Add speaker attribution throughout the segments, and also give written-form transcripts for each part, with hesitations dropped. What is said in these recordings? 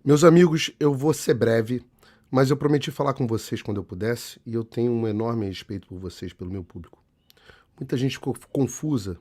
Speaker 1: Meus amigos, eu vou ser breve, mas eu prometi falar com vocês quando eu pudesse e eu tenho um enorme respeito por vocês, pelo meu público. Muita gente ficou confusa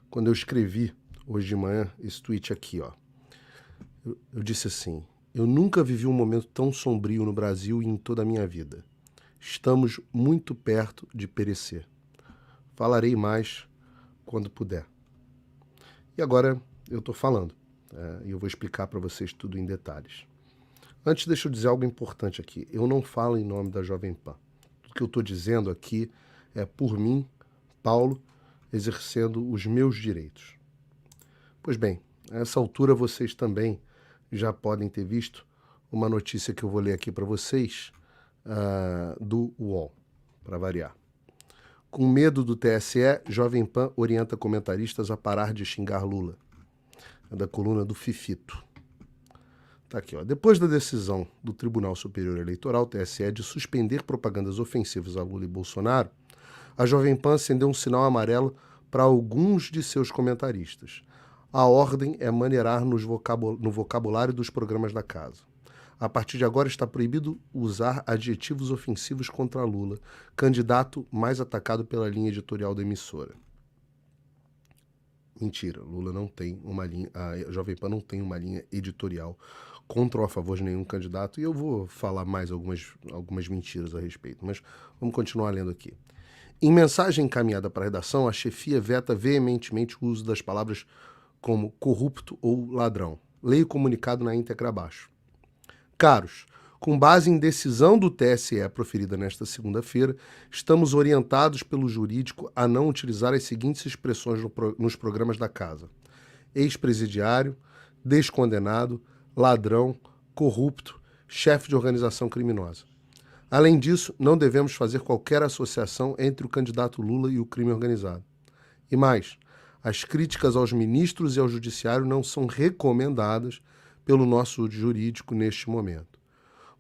Speaker 1: quando eu escrevi hoje de manhã esse tweet aqui, ó. Eu disse assim: eu nunca vivi um momento tão sombrio no Brasil e em toda a minha vida. Estamos muito perto de perecer. Falarei mais quando puder. E agora eu estou falando, e eu vou explicar para vocês tudo em detalhes. Antes, deixa eu dizer algo importante aqui. Eu não falo em nome da Jovem Pan. O que eu estou dizendo aqui é por mim, Paulo, exercendo os meus direitos. Pois bem, a essa altura vocês também já podem ter visto uma notícia que eu vou ler aqui para vocês do UOL, para variar. Com medo do TSE, Jovem Pan orienta comentaristas a parar de xingar Lula. É da coluna do Fifito. Tá aqui, ó. Depois da decisão do Tribunal Superior Eleitoral, TSE, de suspender propagandas ofensivas a Lula e Bolsonaro, a Jovem Pan acendeu um sinal amarelo para alguns de seus comentaristas. A ordem é maneirar no vocabulário dos programas da casa. A partir de agora está proibido usar adjetivos ofensivos contra Lula, candidato mais atacado pela linha editorial da emissora. Mentira, Lula não tem uma linha, a Jovem Pan não tem uma linha editorial contra ou a favor de nenhum candidato, e eu vou falar mais algumas mentiras a respeito, mas vamos continuar lendo aqui. Em mensagem encaminhada para a redação, a chefia veta veementemente o uso das palavras como corrupto ou ladrão. Leia o comunicado na íntegra abaixo. Caros, com base em decisão do TSE proferida nesta segunda-feira, estamos orientados pelo jurídico a não utilizar as seguintes expressões nos programas da casa: ex-presidiário, descondenado, ladrão, corrupto, chefe de organização criminosa. Além disso, não devemos fazer qualquer associação entre o candidato Lula e o crime organizado. E mais, as críticas aos ministros e ao judiciário não são recomendadas pelo nosso jurídico neste momento.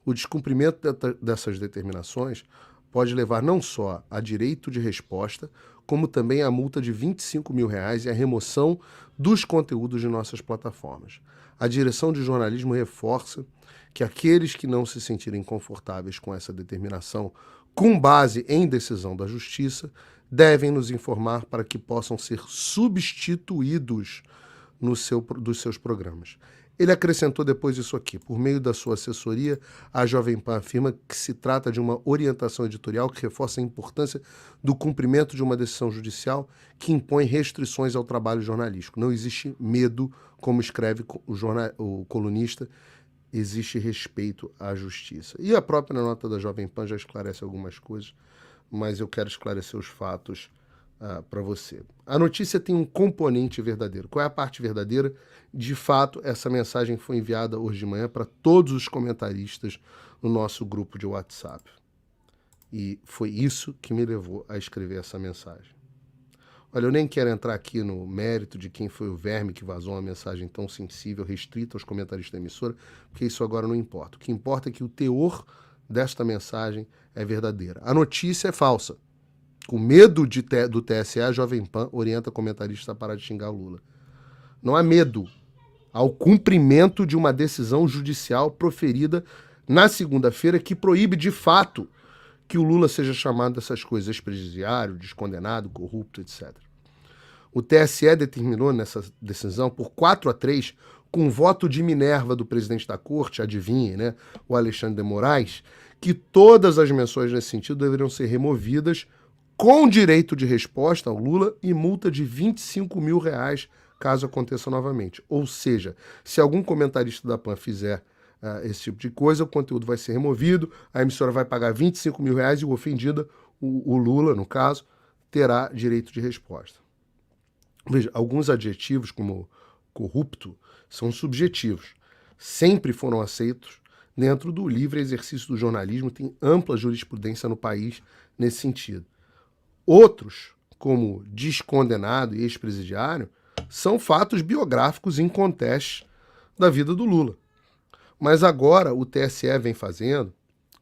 Speaker 1: O descumprimento dessas determinações pode levar não só a direito de resposta, como também a multa de R$ 25 mil e a remoção dos conteúdos de nossas plataformas. A direção de jornalismo reforça que aqueles que não se sentirem confortáveis com essa determinação, com base em decisão da Justiça, devem nos informar para que possam ser substituídos dos seus programas. Ele acrescentou depois isso aqui: por meio da sua assessoria, a Jovem Pan afirma que se trata de uma orientação editorial que reforça a importância do cumprimento de uma decisão judicial que impõe restrições ao trabalho jornalístico. Não existe medo, como escreve o colunista, existe respeito à justiça. E a própria nota da Jovem Pan já esclarece algumas coisas, mas eu quero esclarecer os fatos para você. A notícia tem um componente verdadeiro. Qual é a parte verdadeira? De fato, essa mensagem foi enviada hoje de manhã para todos os comentaristas no nosso grupo de WhatsApp. E foi isso que me levou a escrever essa mensagem. Olha, eu nem quero entrar aqui no mérito de quem foi o verme que vazou uma mensagem tão sensível, restrita aos comentaristas da emissora, porque isso agora não importa. O que importa é que o teor desta mensagem é verdadeira. A notícia é falsa. Com medo do TSE, a Jovem Pan orienta comentaristas a parar de xingar o Lula. Não há medo. Há o cumprimento de uma decisão judicial proferida na segunda-feira que proíbe, de fato, que o Lula seja chamado dessas coisas: ex-presidiário, descondenado, corrupto, etc. O TSE determinou nessa decisão por 4-3, com voto de Minerva do presidente da corte, adivinhe, né, o Alexandre de Moraes, que todas as menções nesse sentido deveriam ser removidas, com direito de resposta ao Lula e multa de R$ 25 mil caso aconteça novamente. Ou seja, se algum comentarista da PAN fizer esse tipo de coisa, o conteúdo vai ser removido, a emissora vai pagar R$ 25 mil e o ofendido, o Lula, no caso, terá direito de resposta. Veja, alguns adjetivos, como corrupto, são subjetivos. Sempre foram aceitos dentro do livre exercício do jornalismo, tem ampla jurisprudência no país nesse sentido. Outros, como descondenado e ex-presidiário, são fatos biográficos incontestes da vida do Lula. Mas agora o TSE vem fazendo,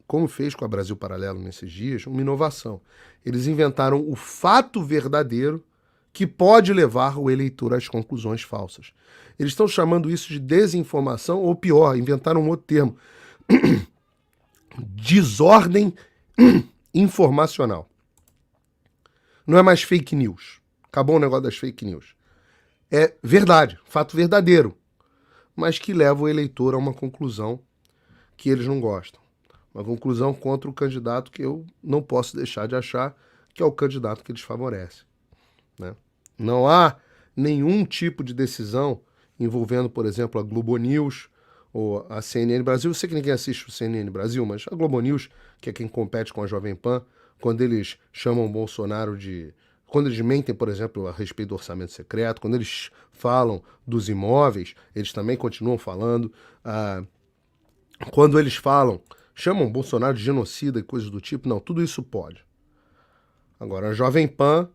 Speaker 1: como fez com a Brasil Paralelo nesses dias, uma inovação. Eles inventaram o fato verdadeiro que pode levar o eleitor às conclusões falsas. Eles estão chamando isso de desinformação, ou pior, inventaram um outro termo, desordem informacional. Não é mais fake news. Acabou o negócio das fake news. É verdade, fato verdadeiro, mas que leva o eleitor a uma conclusão que eles não gostam. Uma conclusão contra o candidato que eu não posso deixar de achar que é o candidato que eles favorecem, né? Não há nenhum tipo de decisão envolvendo, por exemplo, a Globo News ou a CNN Brasil. Eu sei que ninguém assiste o CNN Brasil, mas a Globo News, que é quem compete com a Jovem Pan, quando eles chamam o Bolsonaro de... Quando eles mentem, por exemplo, a respeito do orçamento secreto, quando eles falam dos imóveis, eles também continuam falando. Quando eles chamam o Bolsonaro de genocida e coisas do tipo, não, tudo isso pode. Agora, a Jovem Pan,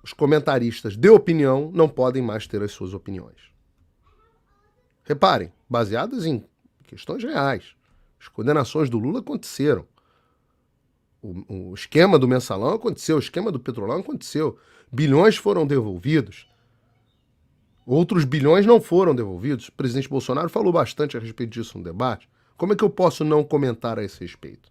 Speaker 1: os comentaristas de opinião não podem mais ter as suas opiniões. Reparem, baseadas em questões reais. As condenações do Lula aconteceram. O esquema do mensalão aconteceu, o esquema do petrolão aconteceu. Bilhões foram devolvidos. Outros bilhões não foram devolvidos. O presidente Bolsonaro falou bastante a respeito disso no debate. Como é que eu posso não comentar a esse respeito,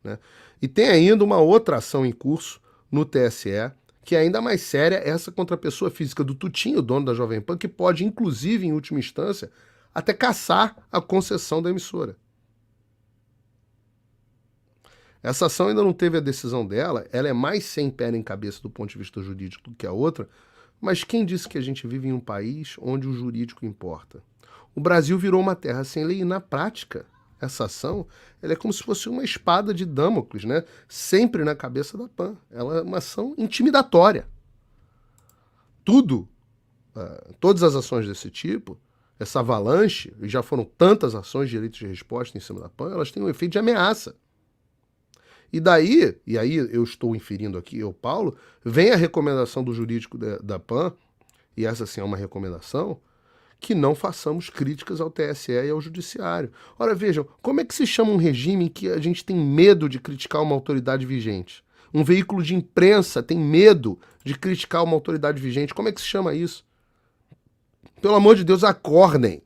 Speaker 1: né? E tem ainda uma outra ação em curso no TSE, que é ainda mais séria, essa contra a pessoa física do Tutinho, dono da Jovem Pan, que pode, inclusive, em última instância, até cassar a concessão da emissora. Essa ação ainda não teve a decisão dela, ela é mais sem pé nem cabeça do ponto de vista jurídico do que a outra, mas quem disse que a gente vive em um país onde o jurídico importa? O Brasil virou uma terra sem lei e, na prática, essa ação ela é como se fosse uma espada de Damocles, né? Sempre na cabeça da PAN. Ela é uma ação intimidatória. Todas as ações desse tipo, essa avalanche, e já foram tantas ações de direito de resposta em cima da PAN, elas têm um efeito de ameaça. E aí eu estou inferindo aqui, eu, Paulo, vem a recomendação do jurídico da PAN, e essa sim é uma recomendação, que não façamos críticas ao TSE e ao Judiciário. Ora, vejam, como é que se chama um regime em que a gente tem medo de criticar uma autoridade vigente? Um veículo de imprensa tem medo de criticar uma autoridade vigente. Como é que se chama isso? Pelo amor de Deus, acordem.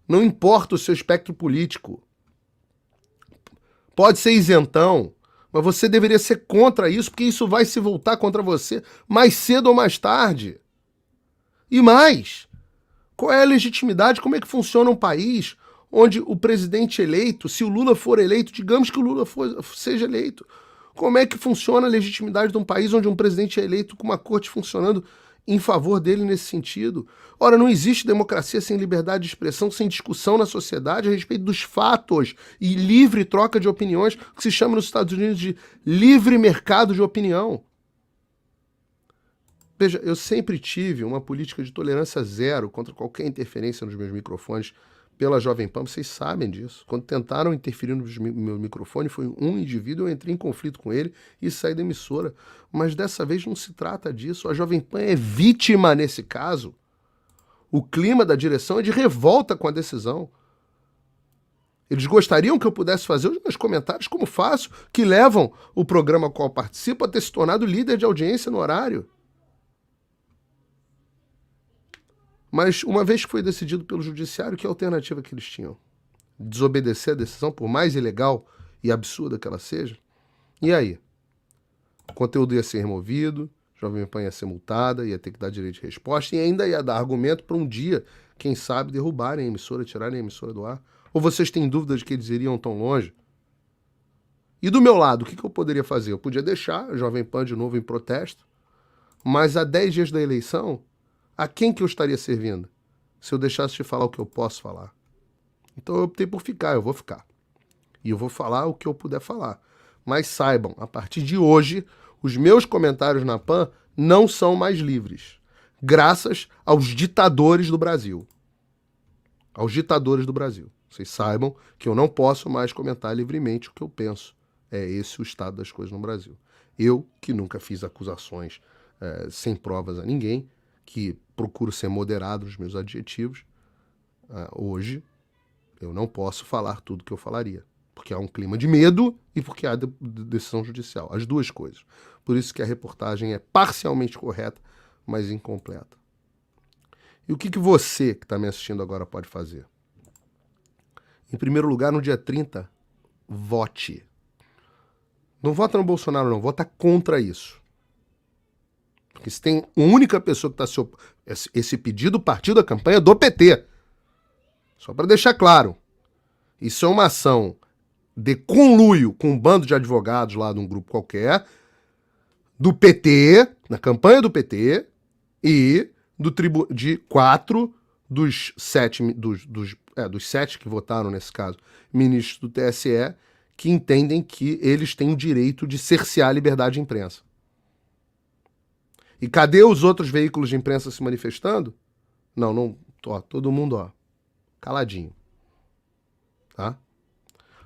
Speaker 1: Não importa o seu espectro político. Pode ser isentão, mas você deveria ser contra isso, porque isso vai se voltar contra você mais cedo ou mais tarde. E mais, qual é a legitimidade? Como é que funciona um país onde o presidente eleito, se o Lula for eleito, digamos que o Lula seja eleito, como é que funciona a legitimidade de um país onde um presidente é eleito com uma corte funcionando em favor dele nesse sentido? Ora, não existe democracia sem liberdade de expressão, sem discussão na sociedade a respeito dos fatos e livre troca de opiniões, que se chama nos Estados Unidos de livre mercado de opinião. Veja, eu sempre tive uma política de tolerância zero contra qualquer interferência nos meus microfones pela Jovem Pan, vocês sabem disso. Quando tentaram interferir no meu microfone, foi um indivíduo, eu entrei em conflito com ele e saí da emissora. Mas dessa vez não se trata disso. A Jovem Pan é vítima nesse caso. O clima da direção é de revolta com a decisão. Eles gostariam que eu pudesse fazer os meus comentários, como faço, que levam o programa ao qual participo a ter se tornado líder de audiência no horário. Mas uma vez que foi decidido pelo judiciário, que alternativa que eles tinham? Desobedecer a decisão, por mais ilegal e absurda que ela seja? E aí? O conteúdo ia ser removido, a Jovem Pan ia ser multada, ia ter que dar direito de resposta e ainda ia dar argumento para um dia, quem sabe, derrubarem a emissora, tirarem a emissora do ar. Ou vocês têm dúvida de que eles iriam tão longe? E do meu lado, o que eu poderia fazer? Eu podia deixar a Jovem Pan de novo em protesto, mas a 10 dias da eleição, a quem que eu estaria servindo se eu deixasse de falar o que eu posso falar? Então eu optei por ficar, eu vou ficar. E eu vou falar o que eu puder falar. Mas saibam, a partir de hoje, os meus comentários na PAN não são mais livres. Graças aos ditadores do Brasil. Aos ditadores do Brasil. Vocês saibam que eu não posso mais comentar livremente o que eu penso. É esse o estado das coisas no Brasil. Eu, que nunca fiz acusações sem provas a ninguém, que procuro ser moderado nos meus adjetivos, hoje eu não posso falar tudo que eu falaria. Porque há um clima de medo e porque há decisão judicial. As duas coisas. Por isso que a reportagem é parcialmente correta, mas incompleta. E o que você que está me assistindo agora pode fazer? Em primeiro lugar, no dia 30, vote. Não vota no Bolsonaro, não. Vota contra isso. Porque se tem uma única pessoa que está se opondo... Esse pedido partiu da campanha do PT. Só para deixar claro. Isso é uma ação de conluio com um bando de advogados lá de um grupo qualquer, do PT, na campanha do PT, e de 4 dos 7, dos 7 que votaram nesse caso, ministros do TSE, que entendem que eles têm o direito de cercear a liberdade de imprensa. E cadê os outros veículos de imprensa se manifestando? Não, ó, todo mundo, ó, caladinho. Tá?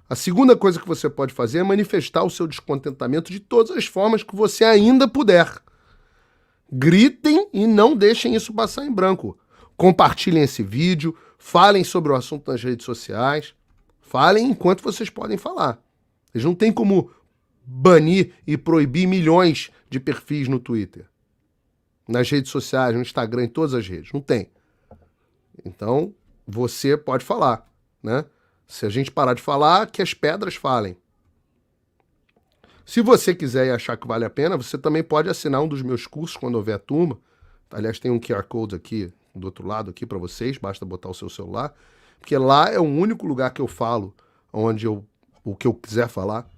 Speaker 1: A segunda coisa que você pode fazer é manifestar o seu descontentamento de todas as formas que você ainda puder. Gritem e não deixem isso passar em branco. Compartilhem esse vídeo, falem sobre o assunto nas redes sociais, falem enquanto vocês podem falar. Eles não têm como banir e proibir milhões de perfis no Twitter, nas redes sociais, no Instagram, em todas as redes. Não tem. Então, você pode falar, né? Se a gente parar de falar, que as pedras falem. Se você quiser e achar que vale a pena, você também pode assinar um dos meus cursos quando houver turma. Aliás, tem um QR Code aqui, do outro lado aqui para vocês, basta botar o seu celular. Porque lá é o único lugar que eu falo, onde o que eu quiser falar.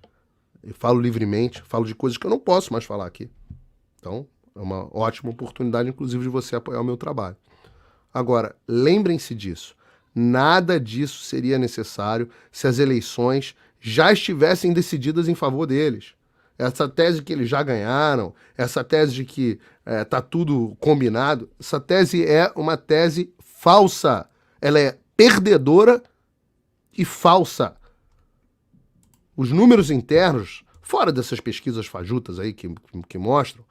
Speaker 1: Eu falo livremente, falo de coisas que eu não posso mais falar aqui. Então, é uma ótima oportunidade, inclusive, de você apoiar o meu trabalho. Agora, lembrem-se disso. Nada disso seria necessário se as eleições já estivessem decididas em favor deles. Essa tese que eles já ganharam, essa tese de que tá tudo combinado, essa tese é uma tese falsa. Ela é perdedora e falsa. Os números internos, fora dessas pesquisas fajutas aí que mostram,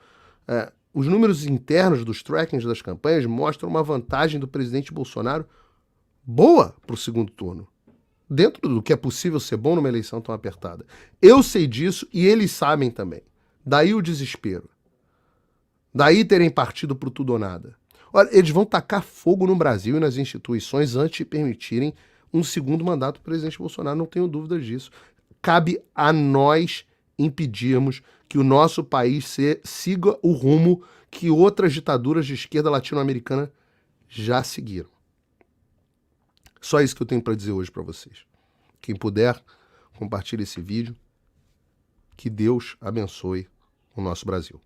Speaker 1: os números internos dos trackings das campanhas mostram uma vantagem do presidente Bolsonaro boa para o segundo turno. Dentro do que é possível ser bom numa eleição tão apertada. Eu sei disso e eles sabem também. Daí o desespero. Daí terem partido pro tudo ou nada. Olha, eles vão tacar fogo no Brasil e nas instituições antes de permitirem um segundo mandato do presidente Bolsonaro. Não tenho dúvidas disso. Cabe a nós impedirmos que o nosso país siga o rumo que outras ditaduras de esquerda latino-americana já seguiram. Só isso que eu tenho para dizer hoje para vocês. Quem puder, compartilhe esse vídeo. Que Deus abençoe o nosso Brasil.